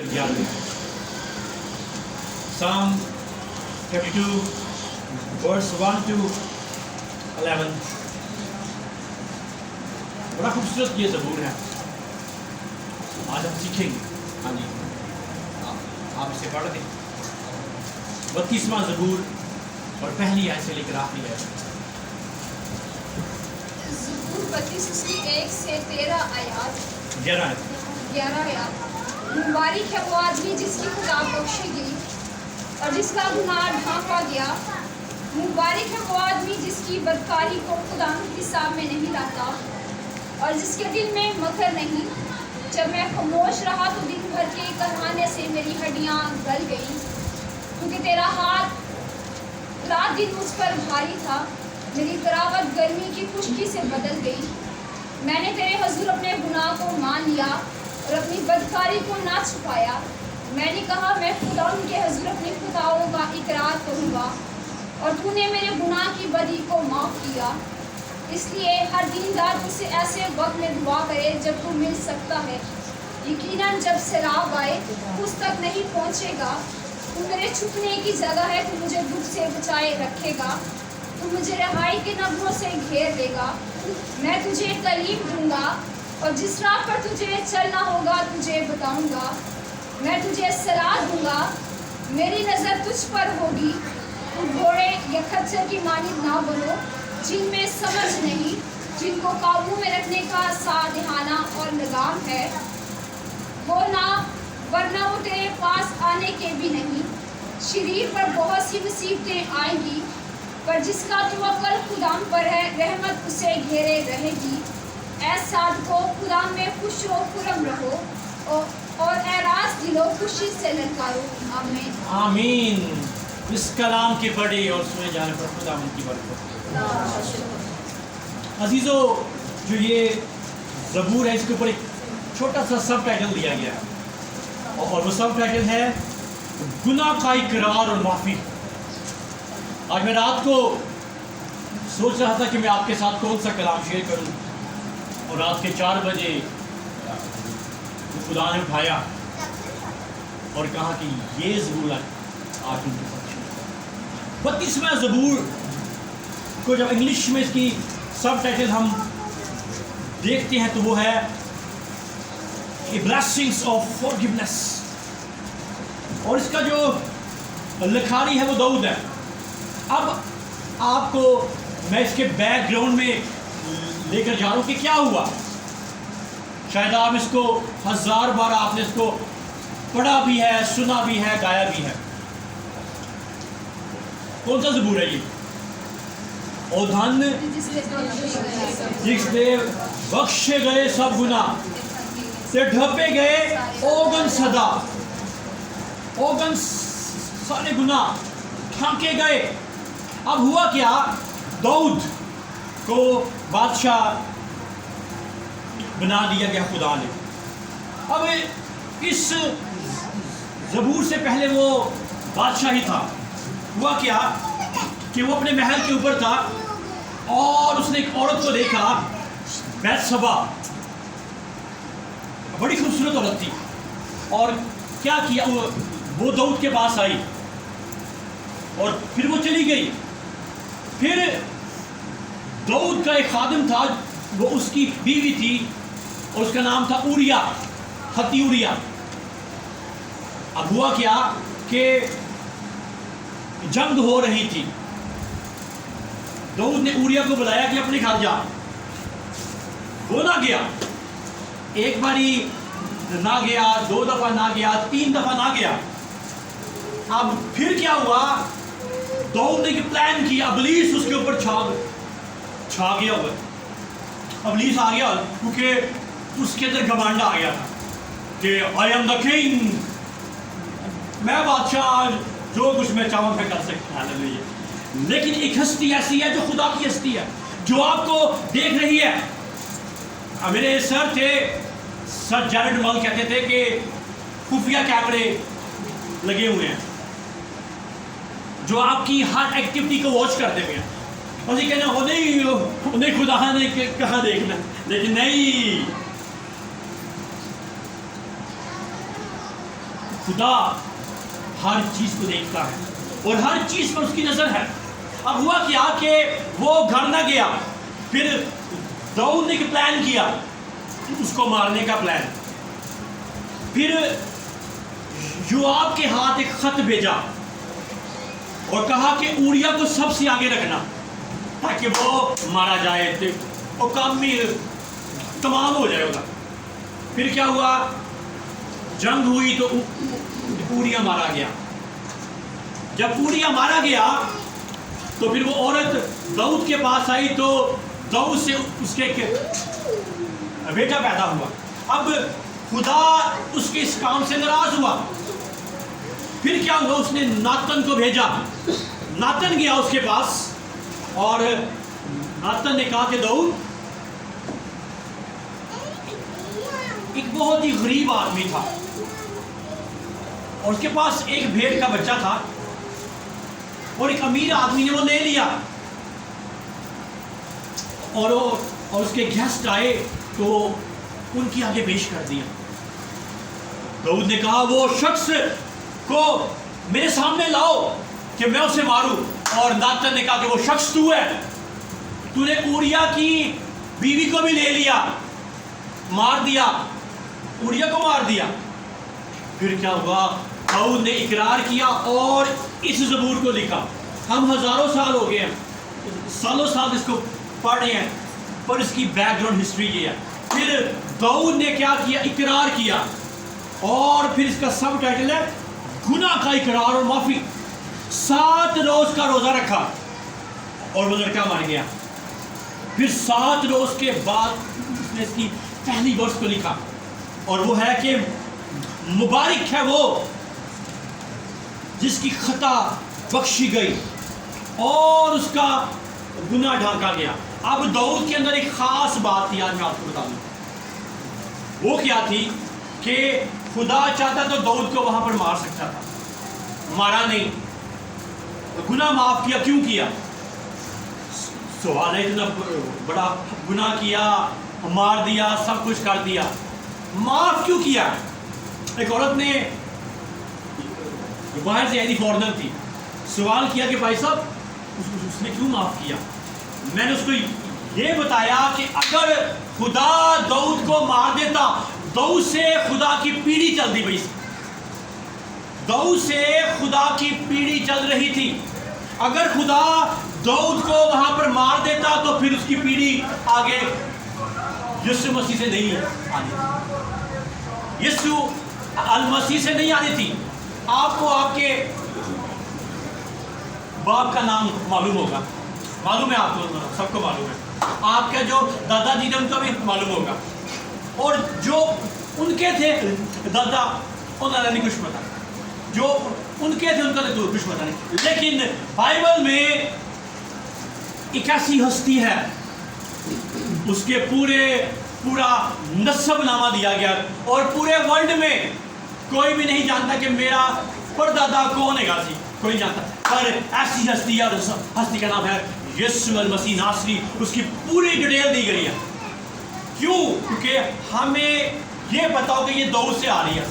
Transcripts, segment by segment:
11 Psalm 32 verse 1 to 11 بڑا خوبصورت یہ زبور ہے. آج ہم سیکھیں گے. ہاں جی آپ اسے پڑھ دیں. 32واں زبور اور پہلی آیت سے لے کر آخری آیت. زبور 32 اس کی 1 سے 13 آیات. 11 آیات. مبارک ہے وہ آدمی جس کی خدا بخشی گئی اور جس کا گناہ ڈھانپا گیا. مبارک ہے وہ آدمی جس کی بدکاری کو خدا حساب میں نہیں لاتا اور جس کے دل میں مکر نہیں. جب میں خاموش رہا تو دن بھر کے کہانے سے میری ہڈیاں گل گئیں کیونکہ تیرا ہاتھ رات دن مجھ پر بھاری تھا. میری تراوت گرمی کی خشکی سے بدل گئی. میں نے تیرے حضور اپنے گناہ کو مان لیا اور اپنی بدکاری کو نہ چھپایا. میں نے کہا میں خدا ان کے حضور اپنی خطاؤں کا اقرار کروں گا اور تو نے میرے گناہ کی بدی کو معاف کیا. اس لیے ہر دیندار تجھ سے ایسے وقت میں دعا کرے جب تو مل سکتا ہے. یقیناً جب سیلاب آئے اس تک نہیں پہنچے گا. تو میرے چھپنے کی جگہ ہے. تو مجھے دکھ سے بچائے رکھے گا. تو مجھے رہائی کے نغموں سے گھیر لے گا. میں تجھے تعلیم دوں گا اور جس راہ پر تجھے چلنا ہوگا تجھے بتاؤں گا. میں تجھے صلاح دوں گا. میری نظر تجھ پر ہوگی. تو گھوڑے یا خچر کی مانند نہ بنو جن میں سمجھ نہیں, جن کو قابو میں رکھنے کا سادھانہ اور لگام ہے. وہ نہ ورنہ وہ تیرے پاس آنے کے بھی نہیں. شریر پر بہت سی مصیبتیں آئیں گی پر جس کا توکل خدا پر ہے رحمت اسے گھیرے رہے گی. اے صادقو خدا میں خوش و خرم رہو اور اے راست دلو خوشی سے للکارو. آمین. آمین. اس کلام کے پڑھے اور سنے جانے پر خدا ان کی برکت. عزیزو, جو یہ زبور ہے اس کے اوپر ایک چھوٹا سا سب ٹائٹل دیا گیا ہے اور وہ سب ٹائٹل ہے گناہ کا اقرار اور معافی. آج میں رات کو سوچ رہا تھا کہ میں آپ کے ساتھ کون سا کلام شیئر کروں اور رات کے 4 بجے خدا نے اٹھایا اور کہا کہ یہ زبور آج ان کے ساتھ. 32واں زبور کو جب انگلش میں اس کی سب ٹائٹل ہم دیکھتے ہیں تو وہ ہے blessings of forgiveness اور اس کا جو لکھاری ہے وہ داؤد ہے. اب آپ کو میں اس کے بیک گراؤنڈ میں لے کر جا رہا ہوں کہ کیا ہوا. شاید آپ اس کو 1000 بار آپ نے اس کو پڑھا بھی ہے, سنا بھی ہے, گایا بھی ہے. کون سا زبور ہے یہ؟ او دھن جس نے بخشے گئے سب گناہ سے ڈھپے گئے اوگن صدا. اوگن سارے گناہ ڈھانکے گئے. اب ہوا کیا, داؤد کو بادشاہ بنا دیا گیا خدا نے. اب اس زبور سے پہلے وہ بادشاہ ہی تھا. ہوا کیا کہ وہ اپنے محل کے اوپر تھا اور اس نے ایک عورت کو دیکھا, بیت شبا, بڑی خوبصورت عورت تھی. اور کیا کیا, وہ داؤد کے پاس آئی اور پھر وہ چلی گئی. پھر داؤد کا ایک خادم تھا, وہ اس کی بیوی تھی اور اس کا نام تھا اوریا, ہتی اوریا. اب ہوا کیا کہ جنگ ہو رہی تھی. داؤد نے اوریا کو بلایا کہ اپنے گھر جا. وہ نہ گیا. ایک باری نہ گیا, 2 دفعہ نہ گیا, 3 دفعہ نہ گیا. اب پھر کیا ہوا, داؤد نے پلان کیا. ابلیس اس کے اوپر چھا گیا ہوا. ابلیس آ گیا کیونکہ اس کے اندر گھمنڈ آ گیا تھا کہ آئی ایم دا کنگ, میں بادشاہ, جو کچھ میں چاہوں میں کر سکتا ہوں. لیکن ایک ہستی ایسی ہے جو خدا کی ہستی ہے, جو آپ کو دیکھ رہی ہے. میرے سر تھے, سر جیرڈ مال کہتے تھے کہ خفیہ کیمرے لگے ہوئے ہیں جو آپ کی ہر ایکٹیویٹی کو واچ کرتے ہوئے ہیں. اور یہ کہنا انہیں خدا نے کہاں دیکھنا, لیکن نہیں, خدا ہر چیز کو دیکھتا ہے اور ہر چیز پر اس کی نظر ہے. اب ہوا کیا کہ وہ گھر نہ گیا. پھر داؤد نے ایک پلان کیا اس کو مارنے کا پلان. پھر یوآب کے ہاتھ ایک خط بھیجا اور کہا کہ اوریا کو سب سے آگے رکھنا تاکہ وہ مارا جائے اور کام بھی تمام ہو جائے گا. پھر کیا ہوا؟ جنگ ہوئی تو اوریا مارا گیا. جب اوریا مارا گیا تو پھر وہ عورت داؤد کے پاس آئی تو داؤد سے اس کے بیٹا پیدا ہوا. اب خدا اس کے اس کام سے ناراض ہوا. پھر کیا ہوا؟ اس نے ناتن کو بھیجا. ناتن گیا اس کے پاس اور ناتن نے کہا کہ داؤد ایک بہت ہی غریب آدمی تھا اور اس کے پاس ایک بھیڑ کا بچہ تھا اور ایک امیر آدمی نے وہ لے لیا اور اس کے گیسٹ آئے تو ان کی آگے پیش کر دیا. داؤد نے کہا وہ شخص کو میرے سامنے لاؤ کہ میں اسے ماروں. اور ناتن نے کہا کہ وہ شخص تو ہے. تو نے اوریا کی بیوی کو بھی لے لیا, مار دیا, اوریا کو مار دیا. پھر کیا ہوا؟ داؤد نے اقرار کیا اور اس زبور کو لکھا. ہم ہزاروں سال ہو گئے ہیں, سالوں سال اس کو پڑھ رہے ہیں, پر اس کی بیک گراؤنڈ ہسٹری یہ ہے. پھر داؤد نے کیا کیا؟ اقرار کیا. اور پھر اس کا سب ٹائٹل ہے گناہ کا اقرار اور معافی. 7 روز کا روزہ رکھا اور وہ لڑکا مر گیا. پھر 7 روز کے بعد اس نے اس کی پہلی ورس کو لکھا اور وہ ہے کہ مبارک ہے وہ جس کی خطا بخشی گئی اور اس کا گناہ ڈھانکا گیا. اب داؤد کے اندر ایک خاص بات تھی, آج میں آپ کو بتا دوں. وہ کیا تھی کہ خدا چاہتا تو داؤد کو وہاں پر مار سکتا تھا, مارا نہیں. گناہ معاف کیا. کیوں کیا؟ سوال ہے, اتنا بڑا گناہ کیا, مار دیا, سب کچھ کر دیا, معاف کیوں کیا؟ ایک عورت نے باہر سے ایسی فورنر تھی, سوال کیا کہ بھائی صاحب اس نے کیوں معاف کیا؟ میں نے اس کو یہ بتایا کہ اگر خدا داؤد کو مار دیتا, داؤد سے خدا کی پیڑھی چلتی پئی, داؤد سے خدا کی پیڑھی چل رہی تھی. اگر خدا داؤد کو وہاں پر مار دیتا تو پھر اس کی پیڑھی آگے یسوع مسیح سے نہیں آنی, یسوع المسیح سے نہیں آنی تھی. آپ کو آپ کے باپ کا نام معلوم ہوگا, معلوم ہے آپ کو, سب کو معلوم ہے. آپ کے جو دادا جی تھے ان کو بھی معلوم ہوگا, اور جو ان کے تھے دادا انہوں نے نہیں کچھ پتا, جو ان کے تھے ان کا تو کچھ پتا نہیں. لیکن بائبل میں ایک ایسی ہستی ہے, اس کے پورا نسب نامہ دیا گیا اور پورے ورلڈ میں کوئی بھی نہیں جانتا کہ میرا پردادا کون ہے غازی, کوئی جانتا. پر ایسی ہستی ہے اور ہستی کا نام ہے یسوع المسیح ناصری. اس کی پوری ڈیٹیل دی گئی ہے. کیوں؟ کیونکہ ہمیں یہ بتاؤ کہ یہ داؤد سے آ رہی ہے,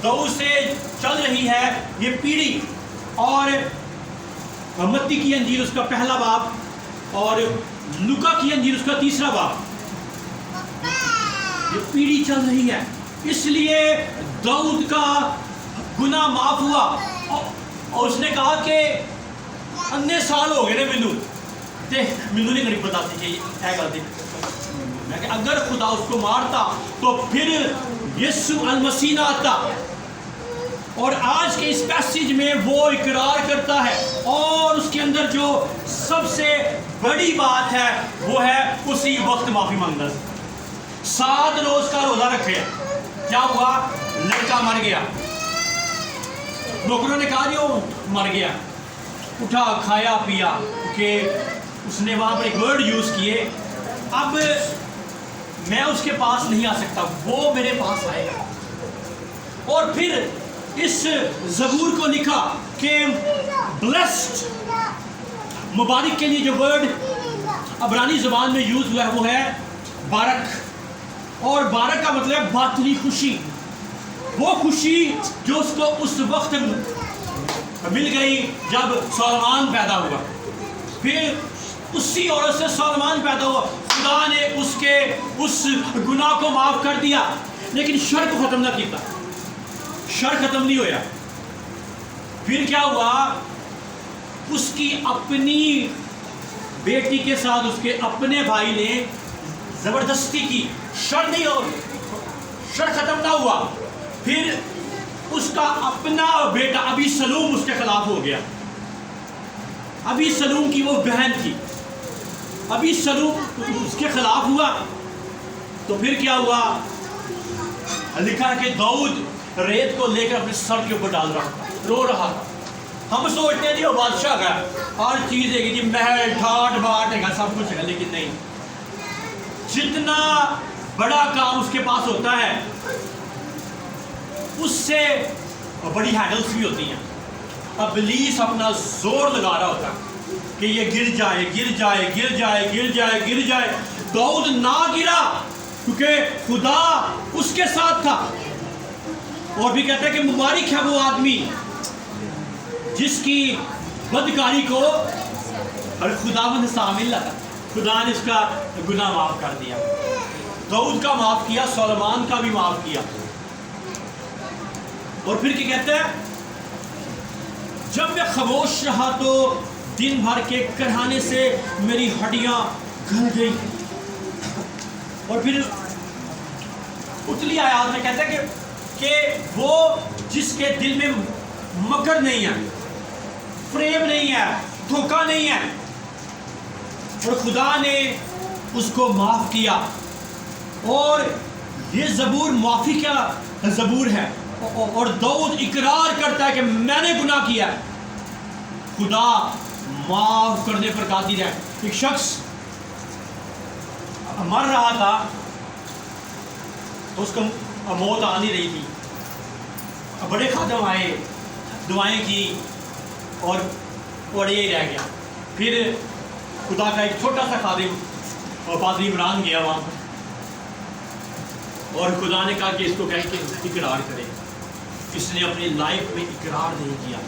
داؤد سے چل رہی ہے یہ پیڑھی. اور متی کی انجیل اس کا پہلا باب اور لوکا کی انجیل اس کا تیسرا باب, یہ پیڑھی چل رہی ہے. اس لیے داؤد کا گناہ معاف ہوا اور اس نے کہا کہ اننے سال ہو گئے مینو نہیں کری پتا سی کہ ہے غلطی. اگر خدا اس کو مارتا تو پھر یسوع المسیح نہ آتا. اور آج کے اس پیسیج میں وہ اقرار کرتا ہے اور اس کے اندر جو سب سے بڑی بات ہے وہ ہے اسی وقت معافی مانگنا. 7 روز کا روزہ رکھے. کیا ہوا؟ لڑکا مر گیا. نوکروں نے کہا جو مر گیا, اٹھا کھایا پیا, کہ اس نے وہاں پر ایک ورڈ یوز کیے, اب میں اس کے پاس نہیں آ سکتا, وہ میرے پاس آئے گا. اور پھر اس زبور کو لکھا کہ بلیسڈ, مبارک کے لیے جو ورڈ عبرانی زبان میں یوز ہوا ہے وہ ہے بارک. اور بارک کا مطلب باطنی خوشی. وہ خوشی جو اس کو اس وقت مل گئی جب سلیمان پیدا ہوا، پھر اسی عورت سے سلیمان پیدا ہوا، خدا نے اس کے اس گناہ کو معاف کر دیا، لیکن شر کو ختم نہ کیتا، شر ختم نہیں ہویا۔ پھر کیا ہوا، اس کی اپنی بیٹی کے ساتھ اس کے اپنے بھائی نے زبردستی کی، شر نہیں ہو، شر ختم نہ ہوا۔ پھر اس کا اپنا بیٹا ابی سلوم اس کے خلاف ہو گیا، ابی سلوم کی وہ بہن تھی، ابی سلوم اس کے خلاف ہوا۔ تو پھر کیا ہوا، لکھا ہے کہ داؤد ریت کو لے کر اپنے سر کے اوپر ڈال رہا تھا، رو رہا تھا۔ ہم سوچتے ہیں جی وہ بادشاہ کا ہر چیز ہے کہ جی محل ٹھاٹ باٹ ہے سب کچھ ہے، لیکن نہیں، جتنا بڑا کام اس کے پاس ہوتا ہے اس سے بڑی ہینڈلز بھی ہوتی ہیں۔ ابلیس اپنا زور لگا رہا ہوتا ہے کہ یہ گر جائے گر جائے گر جائے گر جائے گر جائے۔ داؤد نہ گرا کیونکہ خدا اس کے ساتھ تھا۔ اور بھی کہتا ہے کہ مبارک ہے وہ آدمی جس کی بدکاری کو خداوند سامنے لگا، خدا نے اس کا گناہ معاف کر دیا، داؤد کا معاف کیا، سلیمان کا بھی معاف کیا۔ اور پھر کیا کہتا ہے، جب میں خاموش رہا تو دن بھر کے کرہانے سے میری ہڈیاں گل گئی۔ اور پھر اتلی آیات میں کہتا ہے کہ وہ جس کے دل میں مکر نہیں ہے، فریب نہیں ہے، دھوکہ نہیں ہے، اور خدا نے اس کو معاف کیا۔ اور یہ زبور معافی کا زبور ہے، اور داؤد اقرار کرتا ہے کہ میں نے گناہ کیا ہے، خدا معاف کرنے پر قادر ہے۔ ایک شخص مر رہا تھا تو اس کو موت آ نہیں رہی تھی، بڑے خادم آئے، دعائیں کی، اور یہ رہ گیا۔ پھر خدا کا ایک چھوٹا سا خادم اور پادری عمران گیا وہاں پر، اور خدا نے کہا کہ اس کو کہہ کہ اقرار کرے۔ اس نے اپنی لائف میں اقرار نہیں کیا،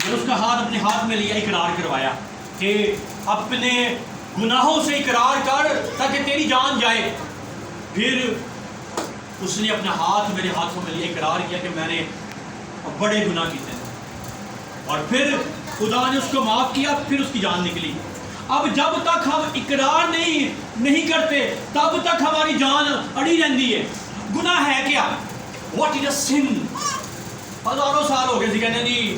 میں اس کا ہاتھ اپنے ہاتھ میں لیا، اقرار کروایا کہ اپنے گناہوں سے اقرار کر تاکہ تیری جان جائے۔ پھر اس نے اپنا ہاتھ میرے ہاتھوں میں لیا، اقرار کیا کہ میں نے بڑے گناہ کیے ہیں، اور پھر خدا نے اس کو معاف کیا، پھر اس کی جان نکلی۔ اب جب تک ہم اقرار نہیں کرتے تب تک ہماری جان اڑی رہتی ہے۔ گناہ ہے کیا؟ واٹ از اے سن؟ ہزاروں سال ہو گئے کہنے جی